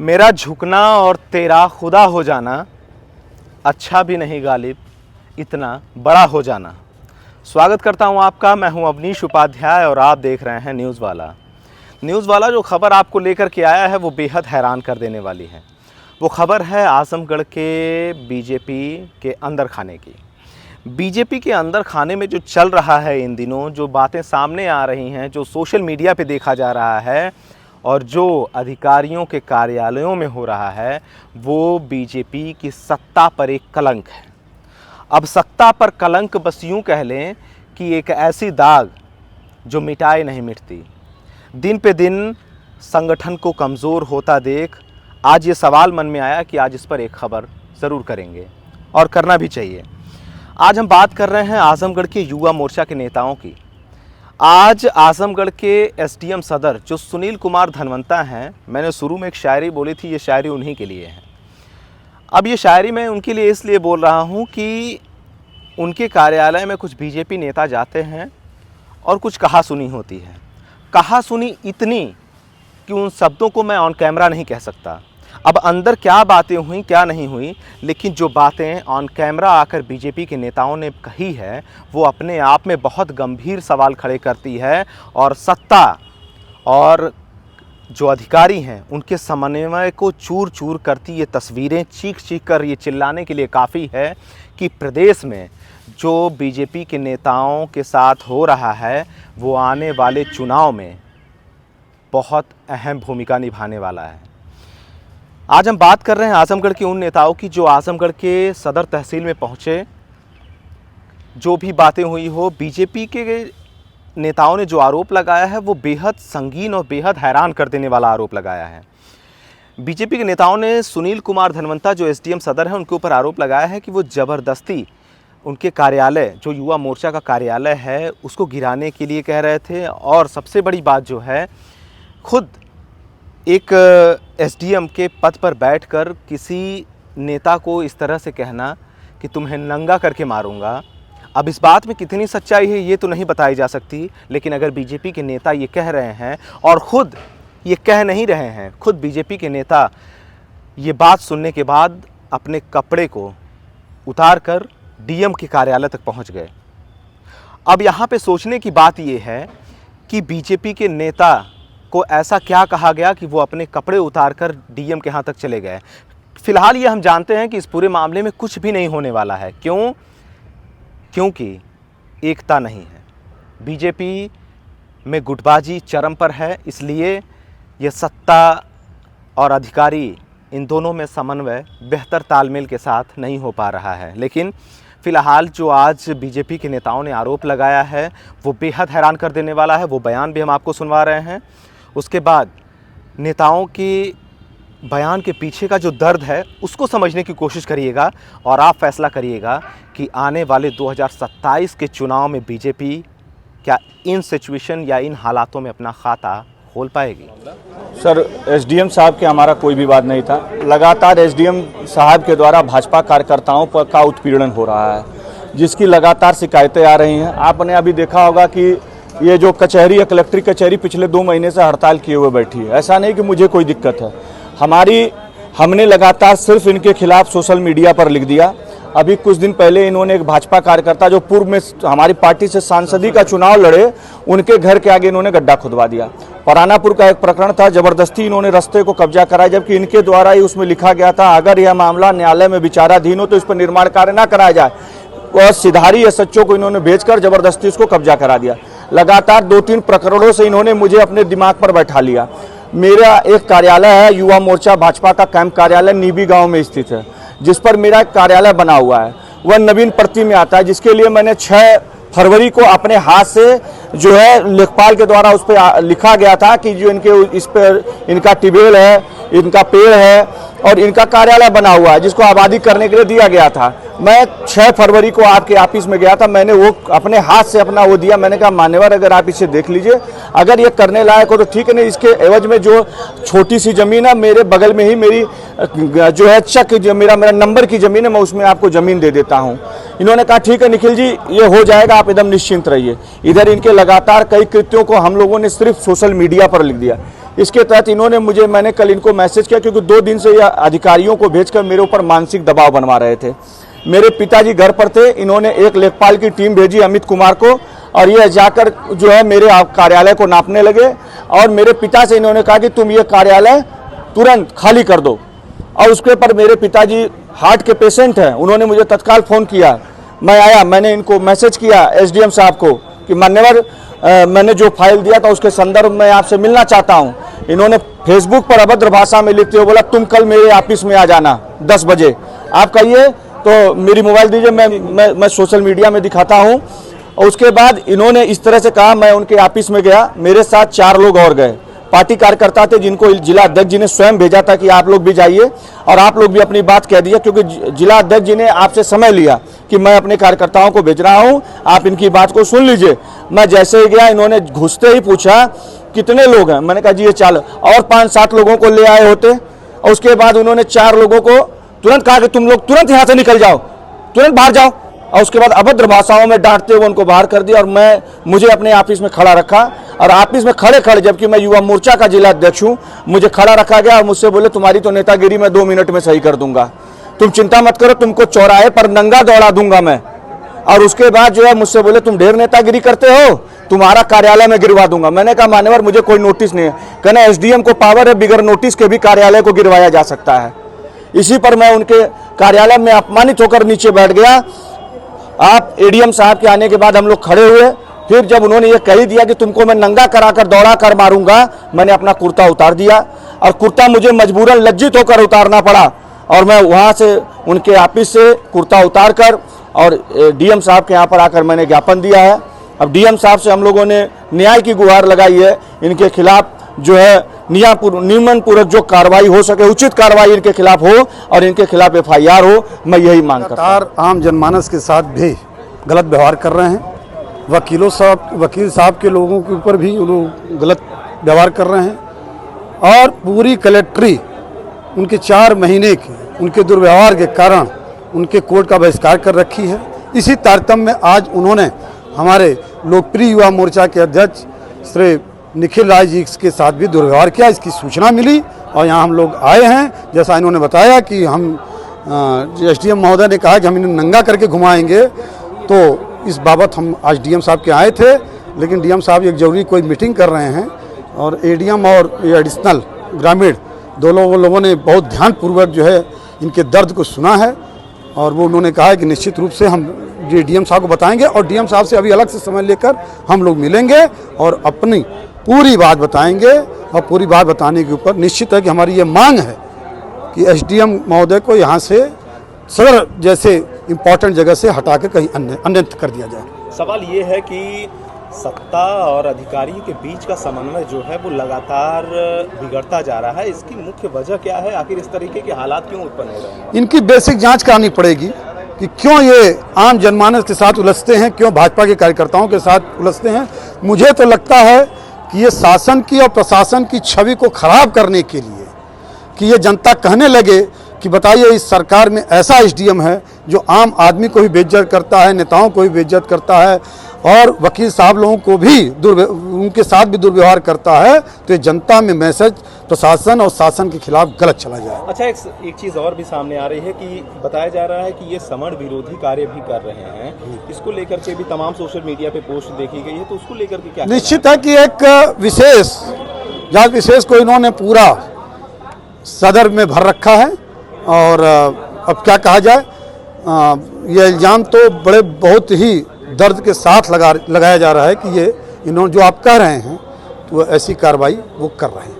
मेरा झुकना और तेरा खुदा हो जाना, अच्छा भी नहीं गालिब इतना बड़ा हो जाना। स्वागत करता हूं आपका, मैं हूं अवनीश उपाध्याय और आप देख रहे हैं न्यूज़ वाला। न्यूज़ वाला जो खबर आपको लेकर के आया है वो बेहद हैरान कर देने वाली है। वो खबर है आजमगढ़ के बीजेपी के अंदर खाने की। बीजेपी के अंदर खाने में जो चल रहा है इन दिनों, जो बातें सामने आ रही हैं, जो सोशल मीडिया पे देखा जा रहा है और जो अधिकारियों के कार्यालयों में हो रहा है, वो बीजेपी की सत्ता पर एक कलंक है। अब सत्ता पर कलंक बस यूँ कह लें कि एक ऐसी दाग जो मिटाए नहीं मिटती। दिन पे दिन संगठन को कमज़ोर होता देख आज ये सवाल मन में आया कि आज इस पर एक खबर ज़रूर करेंगे और करना भी चाहिए। आज हम बात कर रहे हैं आजमगढ़ के युवा मोर्चा के नेताओं की। आज आजमगढ़ के एसडीएम सदर जो सुनील कुमार धनवंता हैं, मैंने शुरू में एक शायरी बोली थी, ये शायरी उन्हीं के लिए है। अब ये शायरी मैं उनके लिए इसलिए बोल रहा हूँ कि उनके कार्यालय में कुछ बीजेपी नेता जाते हैं और कुछ कहा सुनी होती है। कहा सुनी इतनी कि उन शब्दों को मैं ऑन कैमरा नहीं कह सकता। अब अंदर क्या बातें हुई क्या नहीं हुई, लेकिन जो बातें ऑन कैमरा आकर बीजेपी के नेताओं ने कही है वो अपने आप में बहुत गंभीर सवाल खड़े करती है और सत्ता और जो अधिकारी हैं उनके समन्वय को चूर चूर करती ये तस्वीरें चीख चीख कर ये चिल्लाने के लिए काफ़ी है कि प्रदेश में जो बीजेपी के नेताओं के साथ हो रहा है वो आने वाले चुनाव में बहुत अहम भूमिका निभाने वाला है। आज हम बात कर रहे हैं आजमगढ़ के उन नेताओं की जो आजमगढ़ के सदर तहसील में पहुंचे। जो भी बातें हुई हो, बीजेपी के नेताओं ने जो आरोप लगाया है वो बेहद संगीन और बेहद हैरान कर देने वाला आरोप लगाया है। बीजेपी के नेताओं ने सुनील कुमार धनवंता जो एसडीएम सदर है उनके ऊपर आरोप लगाया है कि वो ज़बरदस्ती उनके कार्यालय जो युवा मोर्चा का कार्यालय है उसको गिराने के लिए कह रहे थे। और सबसे बड़ी बात जो है, खुद एक एसडीएम के पद पर बैठकर किसी नेता को इस तरह से कहना कि तुम्हें नंगा करके मारूंगा। अब इस बात में कितनी सच्चाई है ये तो नहीं बताई जा सकती, लेकिन अगर बीजेपी के नेता ये कह रहे हैं और ख़ुद ये कह नहीं रहे हैं, खुद बीजेपी के नेता ये बात सुनने के बाद अपने कपड़े को उतार कर डीएम के कार्यालय तक पहुंच गए। अब यहाँ पे सोचने की बात ये है कि बीजेपी के नेता को ऐसा क्या कहा गया कि वो अपने कपड़े उतार कर डीएम के यहाँ तक चले गए। फिलहाल ये हम जानते हैं कि इस पूरे मामले में कुछ भी नहीं होने वाला है। क्यों? क्योंकि एकता नहीं है। बीजेपी में गुटबाजी चरम पर है, इसलिए ये सत्ता और अधिकारी इन दोनों में समन्वय बेहतर तालमेल के साथ नहीं हो पा रहा है। लेकिन फ़िलहाल जो आज बीजेपी के नेताओं ने आरोप लगाया है वो बेहद हैरान कर देने वाला है। वो बयान भी हम आपको सुनवा रहे हैं। उसके बाद नेताओं की बयान के पीछे का जो दर्द है उसको समझने की कोशिश करिएगा और आप फैसला करिएगा कि आने वाले 2027 के चुनाव में बीजेपी क्या इन सिचुएशन या इन हालातों में अपना खाता खोल पाएगी। सर, एसडीएम साहब के हमारा कोई भी वाद नहीं था। लगातार एसडीएम साहब के द्वारा भाजपा कार्यकर्ताओं पर का उत्पीड़न हो रहा है, जिसकी लगातार शिकायतें आ रही हैं। आपने अभी देखा होगा कि ये जो कचहरी है, कलेक्ट्री कचहरी पिछले 2 महीने से हड़ताल किए हुए बैठी है। ऐसा नहीं कि मुझे कोई दिक्कत है, हमने लगातार सिर्फ इनके खिलाफ सोशल मीडिया पर लिख दिया। अभी कुछ दिन पहले इन्होंने एक भाजपा कार्यकर्ता जो पूर्व में हमारी पार्टी से सांसदी का चुनाव लड़े, उनके घर के आगे इन्होंने गड्ढा खुदवा दिया। परानापुर का एक प्रकरण था, जबरदस्ती इन्होंने रास्ते को कब्जा कराया, जबकि इनके द्वारा ही उसमें लिखा गया था अगर यह मामला न्यायालय में विचाराधीन हो तो इस पर निर्माण कार्य न कराया जाए। और सिधारी एसएचओ को इन्होंने भेजकर जबरदस्ती उसको कब्जा करा दिया। लगातार 2-3 प्रकरणों से इन्होंने मुझे अपने दिमाग पर बैठा लिया। मेरा एक कार्यालय है, युवा मोर्चा भाजपा का कैंप कार्यालय नीबी गांव में स्थित है, जिस पर मेरा कार्यालय बना हुआ है। वह नवीन प्रति में आता है, जिसके लिए मैंने 6 फरवरी को अपने हाथ से जो है लेखपाल के द्वारा उस पर लिखा गया था कि जो इनके इस पर इनका टिबेल है, इनका पेड़ है और इनका कार्यालय बना हुआ है, जिसको आबादी करने के लिए दिया गया था। मैं 6 फरवरी को आपके ऑफिस में गया था, मैंने वो अपने हाथ से अपना वो दिया। मैंने कहा मान्यवर, अगर आप इसे देख लीजिए, अगर ये करने लायक हो तो ठीक है, नहीं इसके एवज में जो छोटी सी ज़मीन है मेरे बगल में ही मेरी जो है चक जो मेरा नंबर की ज़मीन है, मैं उसमें आपको ज़मीन दे देता हूँ। इन्होंने कहा ठीक है निखिल जी, ये हो जाएगा, आप एकदम निश्चिंत रहिए। इधर इनके लगातार कई कृत्यों को हम लोगों ने सिर्फ सोशल मीडिया पर लिख दिया। इसके तहत इन्होंने मैंने कल इनको मैसेज किया, क्योंकि 2 दिन से यह अधिकारियों को भेजकर मेरे ऊपर मानसिक दबाव बनवा रहे थे। मेरे पिताजी घर पर थे, इन्होंने एक लेखपाल की टीम भेजी अमित कुमार को, और ये जाकर जो है मेरे कार्यालय को नापने लगे, और मेरे पिता से इन्होंने कहा कि तुम ये कार्यालय तुरंत खाली कर दो। और उसके पर मेरे पिताजी हार्ट के पेशेंट हैं, उन्होंने मुझे तत्काल फ़ोन किया। मैं आया, मैंने इनको मैसेज किया एसडीएम साहब को कि मान्यवर मैंने जो फाइल दिया था उसके संदर्भ में आपसे मिलना चाहता हूं। इन्होंने फेसबुक पर अभद्र भाषा में लिखते हुए बोला तुम कल मेरे ऑफिस में आ जाना 10 बजे। आप कहिए तो मेरी मोबाइल दीजिए, मैं सोशल मीडिया में दिखाता हूं। और उसके बाद इन्होंने इस तरह से कहा, मैं उनके ऑफिस में गया, मेरे साथ 4 लोग और गए, पार्टी कार्यकर्ता थे, जिनको जिला अध्यक्ष जी ने स्वयं भेजा था कि आप लोग भी जाइए, और आप लोग भी अपनी बात कह दिया, क्योंकि जिला अध्यक्ष जी ने आपसे समय लिया कि मैं अपने कार्यकर्ताओं को भेज रहा हूं, आप इनकी बात को सुन लीजिए। मैं जैसे ही गया, इन्होंने घुसते ही पूछा कितने लोग हैं। मैंने कहा जी ये 4, और 5-7 लोगों को ले आए होते। और उसके बाद उन्होंने 4 लोगों को तुरंत कहा कि तुम लोग तुरंत यहाँ से निकल जाओ, तुरंत बाहर जाओ। और उसके बाद अभद्र भाषाओं में डांटते हुए उनको बाहर कर दिया, और मुझे अपने ऑफिस में खड़ा रखा। और ऑफिस में खड़े खड़े, जबकि मैं युवा मोर्चा का जिला अध्यक्ष हूं, मुझे खड़ा रखा गया और मुझसे बोले तुम्हारी तो नेतागिरी मैं 2 मिनट में सही कर दूंगा, तुम चिंता मत करो, तुमको चौराहे पर नंगा दौड़ा दूंगा मैं। और उसके बाद जो है मुझसे बोले तुम ढेर नेतागिरी करते हो, तुम्हारा कार्यालय में गिरवा दूंगा। मैंने कहा मान्यवर मुझे कोई नोटिस नहीं है। कहना एसडीएम को पावर है, बिगर नोटिस के भी कार्यालय को गिरवाया जा सकता है। इसी पर मैं उनके कार्यालय में अपमानित होकर नीचे बैठ गया। आप एडीएम साहब के आने के बाद हम लोग खड़े हुए, फिर जब उन्होंने ये कह दिया कि तुमको मैं नंगा कराकर दौड़ा कर मारूंगा, मैंने अपना कुर्ता उतार दिया, और कुर्ता मुझे मजबूरन लज्जित होकर उतारना पड़ा। और मैं वहाँ से उनके ऑफिस से कुर्ता उतार कर और डीएम साहब के यहाँ पर आकर मैंने ज्ञापन दिया है। अब डीएम साहब से हम लोगों ने न्याय की गुहार लगाई है, इनके खिलाफ जो है नियमन पूर्वक जो कार्रवाई हो सके, उचित कार्रवाई इनके खिलाफ हो और इनके खिलाफ एफआईआर हो, मैं यही मांग करता हूं। आम जनमानस के साथ भी गलत व्यवहार कर रहे हैं। वकील साहब के लोगों के ऊपर भी वो लोग गलत व्यवहार कर रहे हैं, और पूरी कलेक्ट्री उनके 4 महीने के उनके दुर्व्यवहार के कारण उनके कोर्ट का बहिष्कार कर रखी है। इसी तारतम्य में आज उन्होंने हमारे लोकप्रिय युवा मोर्चा के अध्यक्ष श्री निखिल राय जी के साथ भी दुर्व्यवहार किया। इसकी सूचना मिली और यहाँ हम लोग आए हैं। जैसा इन्होंने बताया कि हम एसडीएम महोदय ने कहा कि हम इन्हें नंगा करके घुमाएंगे, तो इस बाबत हम आज डीएम साहब के आए थे, लेकिन डीएम साहब एक जरूरी कोई मीटिंग कर रहे हैं, और एडीएम और एडिशनल ग्रामीण दोनों लोगों ने बहुत ध्यानपूर्वक जो है इनके दर्द को सुना है, और वो उन्होंने कहा है कि निश्चित रूप से हम ये डीएम साहब को बताएंगे, और डीएम साहब से अभी अलग से समय लेकर हम लोग मिलेंगे और अपनी पूरी बात बताएंगे। और पूरी बात बताने के ऊपर निश्चित है कि हमारी ये मांग है कि एसडीएम महोदय को यहाँ से सदर जैसे इम्पोर्टेंट जगह से हटा के कहीं अन्यत्र कर दिया जाए। सवाल ये है कि सत्ता और अधिकारियों के बीच का समन्वय जो है वो लगातार बिगड़ता जा रहा है, इसकी मुख्य वजह क्या है? आखिर इस तरीके के हालात क्यों उत्पन्न हो रहे हैं? इनकी बेसिक जांच करानी पड़ेगी कि क्यों ये आम जनमानस के साथ उलझते हैं, क्यों भाजपा के कार्यकर्ताओं के साथ उलझते हैं। मुझे तो लगता है कि ये शासन की और प्रशासन की छवि को खराब करने के लिए, कि ये जनता कहने लगे कि बताइए इस सरकार में ऐसा एसडीएम है जो आम आदमी को भी बेइज्जत करता है, नेताओं को भी बेइज्जत करता है, और वकील साहब लोगों को भी उनके साथ भी दुर्व्यवहार करता है। तो ये जनता में मैसेज प्रशासन और शासन के खिलाफ गलत चला जाए। अच्छा, एक चीज़ और भी सामने आ रही है कि बताया जा रहा है कि ये समण विरोधी कार्य भी कर रहे हैं, इसको लेकर के भी तमाम सोशल मीडिया पे पोस्ट देखी गई है, तो उसको लेकर के क्या? निश्चित है कि एक विशेष जांच विशेष को इन्होंने पूरा सदर में भर रखा है, और अब क्या कहा जाए, ये इल्ज़ाम तो बहुत ही दर्द के साथ लगाया जा रहा है कि ये इन्होंने जो आप कह रहे हैं तो ऐसी कार्रवाई वो कर रहे हैं।